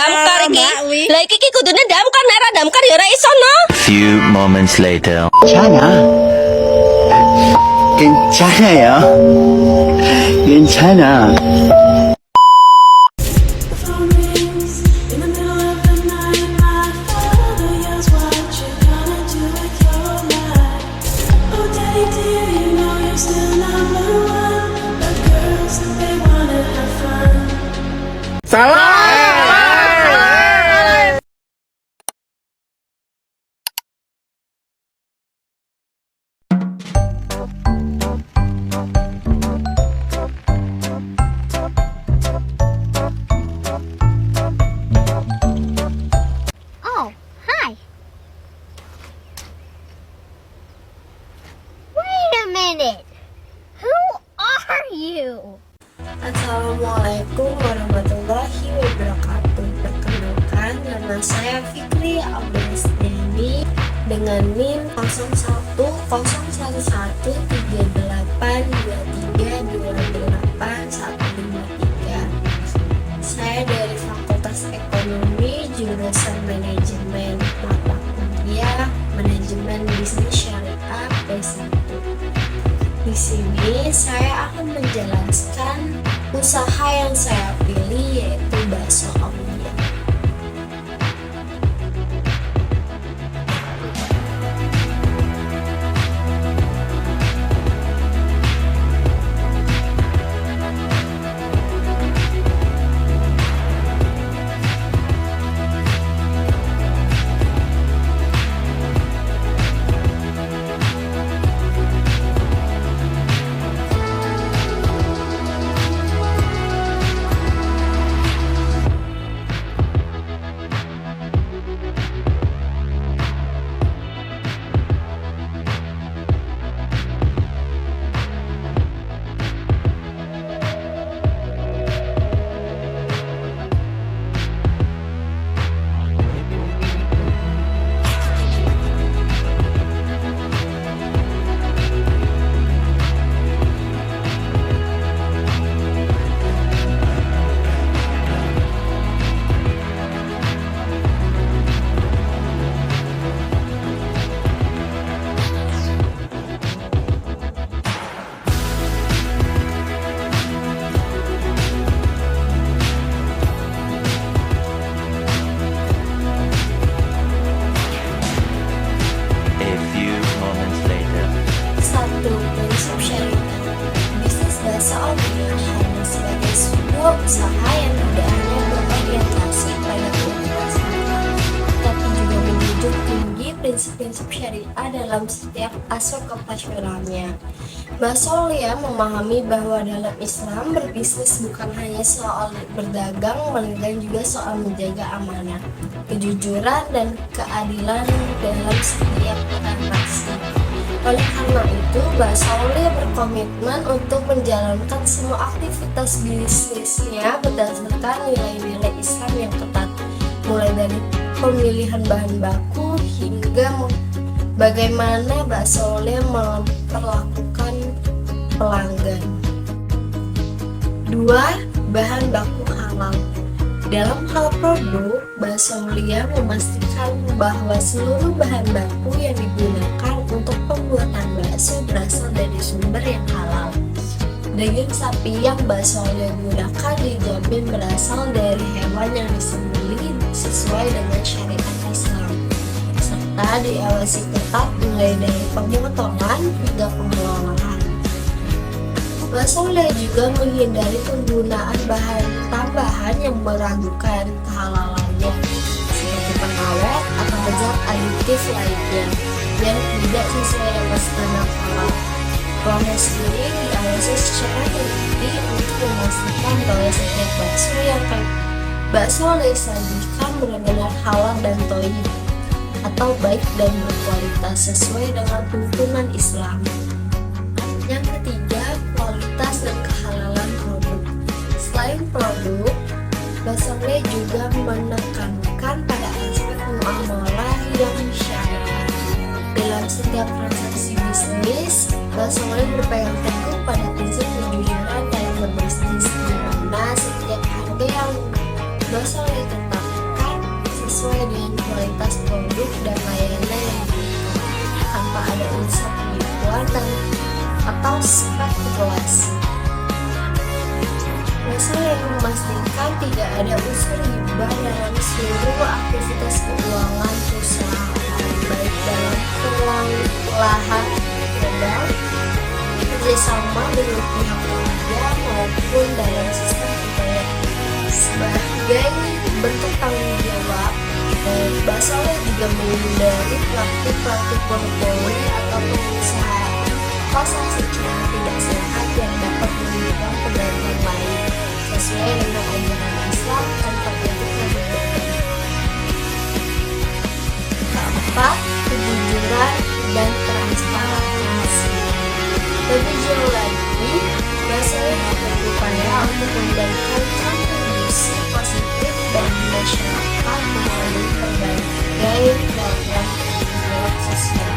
damkar iki. Lah iki kudune damkar nek ora damkar ya ora iso no. Few moments later. 괜찮아. 괜찮아요. 괜찮아. In the middle of the night, my father yells, "What you gonna do with your life? Oh, daddy dear, you know you're still number one. The girls, they wanna have fun." Oh, hi. Wait a minute. Who are you? Assalamualaikum warahmatullahi wabarakatuh. Perkenalkan, nama saya Fikri Abdulsdani dengan NIM 01138328153153. Saya dari Fakultas Ekonomi jurusan Manajemen, mata kuliah Manajemen Bisnis Syariah P1. Di sini saya akan menjelaskan usaha yang saya pilih, yaitu bakso Aulia. A few moments later. 1. Prinsip syariah. Bisnis bakso Aulia hanya sebagai sebuah usaha yang tidak hanya berorientasi pada keuntungan semata, tapi juga menjunjung tinggi prinsip-prinsip syariah dalam setiap aspek operasionalnya. Bakso Aulia memahami bahwa dalam Islam berbisnis bukan hanya soal berdagang, melainkan juga soal menjaga amanah, kejujuran, dan keadilan dalam setiap transaksi. Oleh karena itu, Bakso Aulia berkomitmen untuk menjalankan semua aktivitas bisnisnya berdasarkan nilai-nilai Islam yang ketat, mulai dari pemilihan bahan baku hingga bagaimana Bakso Aulia memperlakukan pelanggan. 2. Bahan baku halal. Dalam hal produk, Bakso Aulia memastikan bahwa seluruh bahan baku yang digunakan untuk pembuatan bakso berasal dari sumber yang halal. Daging sapi yang Bakso Aulia gunakan dijamin berasal dari hewan yang disembelih sesuai dengan syariat Islam, serta diawasi ketat mulai dari pemotongan hingga pengelolaan. Bakso Aulia juga menghindari penggunaan bahan tambahan yang meragukan kehalalannya, seperti pengawet atau zat aditif lainnya yang tidak sesuai dengan standar halal. Proses ini diawasi secara teliti untuk memastikan bahwa setiap bakso yang Bakso Aulia sajikan benar-benar halal dan thayyib, atau baik dan berkualitas sesuai dengan tuntunan Islam. Yang ketiga, kualitas dan kehalalan produk. Selain produk, Bakso Aulia juga menekankan pada aspek muamalah yang syariah. Dalam setiap transaksi bisnis, Bakso Aulia berpegang teguh pada prinsip kejujuran dalam berbisnis, di mana setiap harga yang Bakso Aulia tetapkan atau spekulasi. Bahasa yang memastikan tidak ada unsur riba dalam seluruh aktivitas keuangan perusahaan, baik dalam pengolahan modal, kerjasama dengan pihak ketiga maupun dalam sistem pembayaran. Sebagai bentuk tanggung jawab, Basel juga menghindari praktik-praktik monopoli atau pengusahaan pasar secara tidak sehat yang dapat merugikan pedagang lain sesuai dengan ajaran Islam tanpa bentuk kebebasan. Keempat, kejujuran dan transparansi. Lebih jauh lagi, Basel juga berupaya untuk memberikan kontribusi positif bagi masyarakat melalui berbagai program tanggung sosial.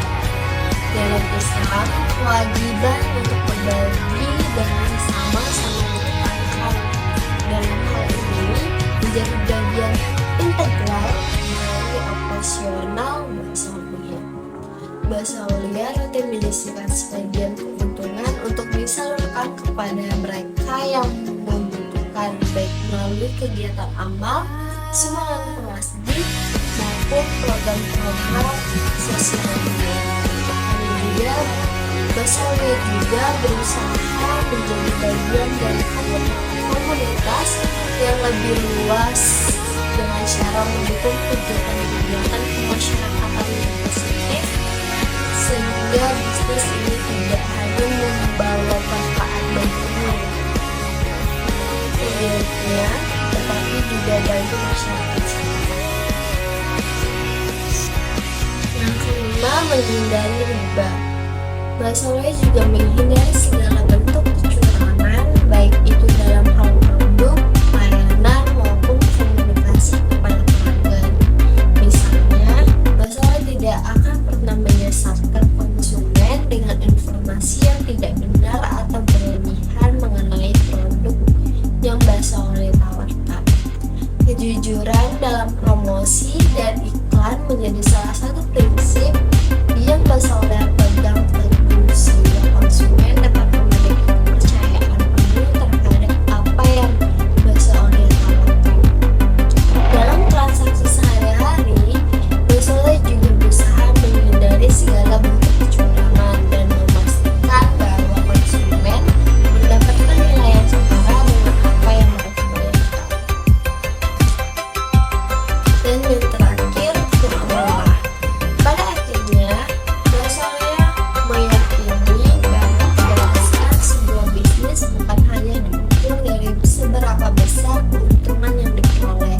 Dalam Islam, kewajiban untuk berbagi dengan sama-sama ditekankan. Dalam hal ini menjadi bagian integral dari operasional Basaulia. Basaulia rutin menyisihkan sebagian keuntungan untuk disalurkan kepada mereka yang membutuhkan, baik melalui kegiatan amal, sumbangan ke masjid, maupun program-program sosial lainnya. Basaulia juga berusaha menjadi bagian dari komunitas yang lebih luas dengan cara mendukung kegiatan-kegiatan kemasyarakatan yang positif, sehingga bisnis ini tidak hanya membawa manfaat bagi pemiliknya, tetapi juga bagi masyarakat sekitar. Yang kelima, menghindari riba. Basaulia juga menghindari segala bentuk kecurangan, baik itu dalam hal produk, layanan, maupun komunikasi kepada pelanggan. Misalnya, Basaulia tidak akan pernah menyesatkan konsumen dengan informasi yang tidak benar atau berlebihan mengenai produk yang Basaulia tawarkan. Kejujuran dalam promosi dan iklan menjadi salah satu prinsip yang Basaulia pegang teguh, sehingga konsumen dapat memiliki kepercayaan penuh terhadap apa yang Basaulia tawarkan. Dalam transaksi sehari-hari, Basaulia juga berusaha menghindari segala bentuk kecurangan dan memastikan bahwa konsumen mendapatkan nilai yang setara dengan apa yang mereka bayarkan. Dan yang terakhir, kelola. Pada akhirnya, Basaulia meyakini bahwa keberhasilan sebuah bisnis bukan hanya diukur dari seberapa besar keuntungan yang diperoleh,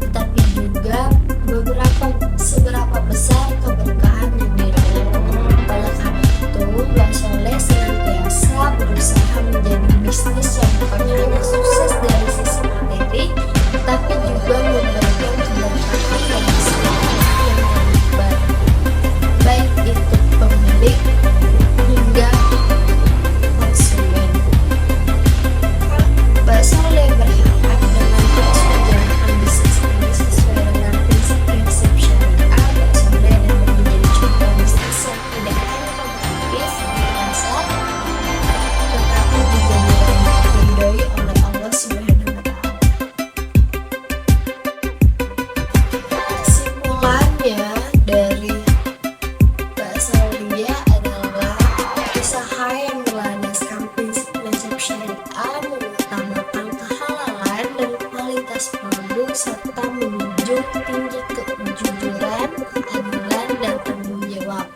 tetapi juga seberapa besar keberkahan yang diraih. Oleh karena itu, Basaulia senantiasa berusaha menjadi bisnis yang bukan hanya sukses dari sisi materi, tetapi juga memberikan keberkahan bagi semua orang yang terlibat, baik itu pemilik hingga konsumen. Basaulia berharap dengan terus menjalankan bisnis ini sesuai dengan prinsip-prinsip syariah, Basaulia dapat menjadi contoh bisnis yang tidak hanya produktif di pasar, tetapi juga diridhoi oleh Allah Subhanahu wa Ta'ala. Kesimpulannya dari Basaulia adalah usaha yang berlandaskan prinsip-prinsip syariah, mengutamakan kehalalan dan kualitas produk, serta menjunjung tinggi kejujuran, keadilan, dan tanggung jawab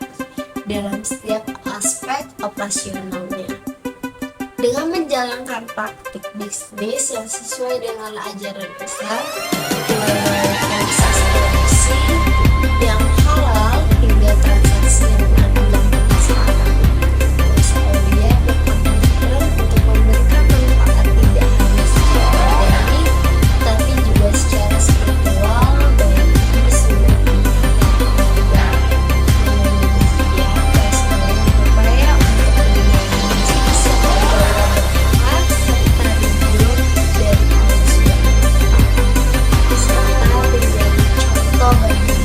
dalam setiap aspek operasionalnya. Dengan menjalankan praktik bisnis yang sesuai dengan ajaran Islam, mulai dari transaksi produksi yang halal hingga transaksi yang adil dan berkeadilan, Basaulia berkomitmen untuk memberikan manfaat tidak hanya secara materi, tetapi juga secara spiritual bagi seluruh pihak yang terlibat. Dengan demikian, Basaulia berupaya untuk menjadi bisnis yang membawa berkah serta ridho dari Allah Subhanahu wa Ta'ala, serta menjadi contoh bagi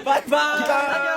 Bye bye.